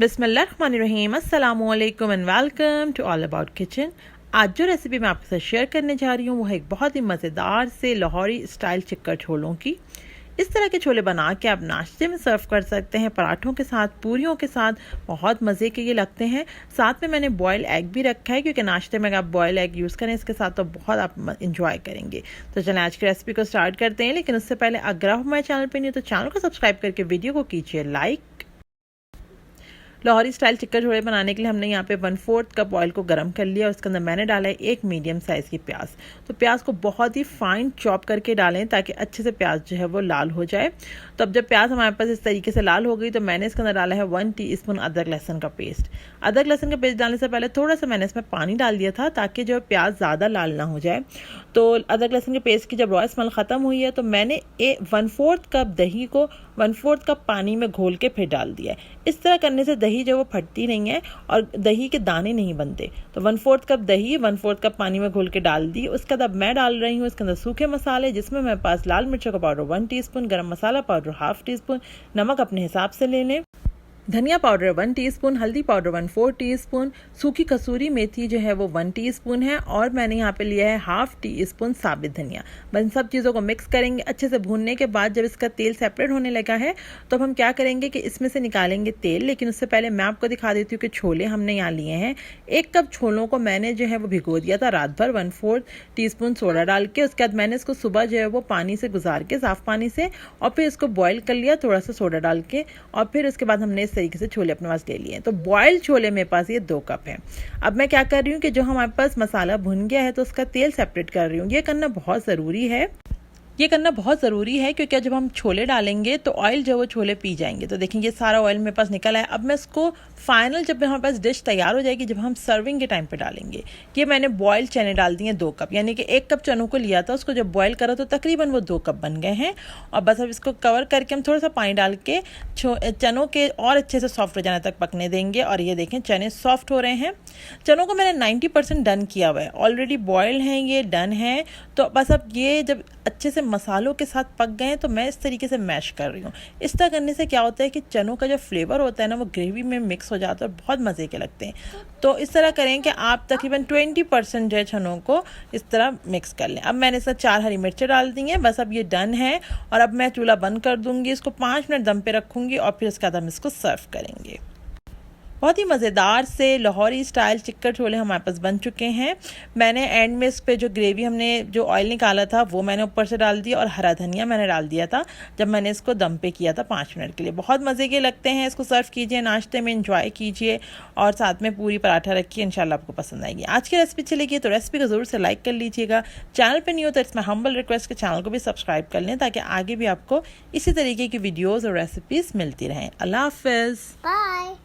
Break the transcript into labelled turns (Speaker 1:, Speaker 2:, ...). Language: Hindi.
Speaker 1: बिस्मिल्लाहिर्रहमानिर्रहीम, अस्सलामुअलैकुम and welcome to all about kitchen. आज जो रेसिपी मैं आपके साथ शेयर करने जा रही हूँ वो है एक बहुत ही मज़ेदार से लाहौरी स्टाइल चिक्कर छोलों की। इस तरह के छोले बना के आप नाश्ते में सर्व कर सकते हैं, पराठों के साथ, पूरियों के साथ, बहुत मज़े के ये लगते हैं। साथ में मैंने बॉयल एग भी रखा है क्योंकि नाश्ते में अगर आप बॉयल एग यूज़ करें इसके साथ तो बहुत आप इंजॉय करेंगे। तो चलें आज की रेसिपी को स्टार्ट करते हैं, लेकिन उससे पहले अगर आप हमारे चैनल पर नहीं हो तो चैनल को सब्सक्राइब करके वीडियो को कीजिए लाइक। लाहौरी स्टाइल चिक्कर छोले बनाने के लिए हमने यहाँ पे 1/4 कप ऑयल को गर्म कर लिया और उसके अंदर मैंने डाला है एक मीडियम साइज़ की प्याज। तो प्याज को बहुत ही फाइन चॉप करके डालें ताकि अच्छे से प्याज जो है वो लाल हो जाए। तो अब जब प्याज हमारे पास इस तरीके से लाल हो गई तो मैंने इसके अंदर डाला है 1 टीस्पून अदरक लहसुन का पेस्ट। अदरक लहसुन का पेस्ट डालने से पहले थोड़ा सा मैंने इसमें पानी डाल दिया था ताकि जो प्याज ज़्यादा लाल ना हो जाए। तो अदरक लहसुन के पेस्ट की जब रॉ स्मेल ख़त्म हुई है तो मैंने 1/4 कप दही को 1/4 कप पानी में घोल के फिर डाल दिया है। इस तरह करने से दही जो वो फटती नहीं है और दही के दाने नहीं बनते। तो 1/4 कप दही 1/4 कप पानी में घोल के डाल दी। उसके बाद अब मैं डाल रही हूँ इसके अंदर सूखे मसाले, जिसमें मेरे पास लाल मिर्चों का पाउडर 1 टीस्पून, गरम मसाला पाउडर 1/2 टीस्पून, नमक अपने हिसाब से ले लें, धनिया पाउडर 1 टीस्पून, हल्दी पाउडर 1/4 टीस्पून, सूखी कसूरी मेथी जो है वो 1 टीस्पून है और मैंने यहाँ पे लिया है 1/2 टीस्पून साबित धनिया। बस इन सब चीज़ों को मिक्स करेंगे अच्छे से। भूनने के बाद जब इसका तेल सेपरेट होने लगा है तो हम क्या करेंगे कि इसमें से निकालेंगे तेल। लेकिन उससे पहले मैं आपको दिखा देती हूँ कि छोले हमने यहाँ लिए हैं। 1 कप छोलों को मैंने जो है वो भिगो दिया था रात भर 1/4 टीस्पून सोडा डाल के। उसके बाद मैंने इसको सुबह जो है वो पानी से गुजार के, साफ़ पानी से, और फिर इसको बॉयल कर लिया थोड़ा सा सोडा डाल के। और फिर उसके बाद हमने तरीके से छोले अपने पास ले लिए। तो बॉइल्ड छोले मेरे पास ये 2 कप है। अब मैं क्या कर रही हूँ कि जो हमारे पास मसाला भुन गया है तो उसका तेल सेपरेट कर रही हूँ। ये करना बहुत ज़रूरी है, क्योंकि जब हम छोले डालेंगे तो ऑयल जो वो छोले पी जाएंगे। तो देखें ये सारा ऑयल मेरे पास निकल आया। अब मैं इसको फाइनल जब हमारे पास डिश तैयार हो जाएगी, जब हम सर्विंग के टाइम पे डालेंगे। ये मैंने बॉइल्ड चने डाल दिए 2 कप, यानी कि 1 कप चनों को लिया था, उसको जब बॉयल करा तो तकरीबन वो 2 कप बन गए हैं। और बस अब इसको कवर करके हम थोड़ा सा पानी डाल के चनों के और अच्छे से सॉफ्ट हो जाने तक पकने देंगे। और ये देखें चने सॉफ्ट हो रहे हैं। चनों को मैंने 90% डन किया हुआ है, ऑलरेडी बॉइल्ड हैं, ये डन है। तो बस अब ये जब अच्छे से मसालों के साथ पक गए हैं तो मैं इस तरीके से मैश कर रही हूँ। इस तरह करने से क्या होता है कि चनों का जो फ्लेवर होता है ना वो ग्रेवी में मिक्स हो जाता है और बहुत मज़े के लगते हैं। तो इस तरह करें कि आप तकरीबन 20% जो है चनों को इस तरह मिक्स कर लें। अब मैंने इसमें 4 हरी मिर्चें डाल दी हैं। बस अब ये डन है और अब मैं चूल्हा बंद कर दूँगी, इसको 5 मिनट दम पे रखूँगी और फिर उसके बाद हम इसको सर्व करेंगे। बहुत ही मज़ेदार से लाहौरी स्टाइल चिक्कर छोले हमारे पास बन चुके हैं। मैंने एंड में इस पे जो ग्रेवी हमने जो ऑयल निकाला था वो मैंने ऊपर से डाल दिया और हरा धनिया मैंने डाल दिया था जब मैंने इसको दम पे किया था 5 मिनट के लिए। बहुत मज़े के लगते हैं। इसको सर्व कीजिए, नाश्ते में इंजॉय कीजिए और साथ में पूरी पराठा रखिए, इंशाल्लाह आपको पसंद आएगी। आज की रेसिपी अच्छी लगी तो रेसिपी को ज़रूर से लाइक कर लीजिएगा। चैनल पर नहीं हो तो इट्स माई हम्बल रिक्वेस्ट के चैनल को भी सब्सक्राइब कर लें ताकि आगे भी आपको इसी तरीके की वीडियोज़ और रेसिपीज़ मिलती रहें। अल्लाह हाफ़िज़,
Speaker 2: बाय।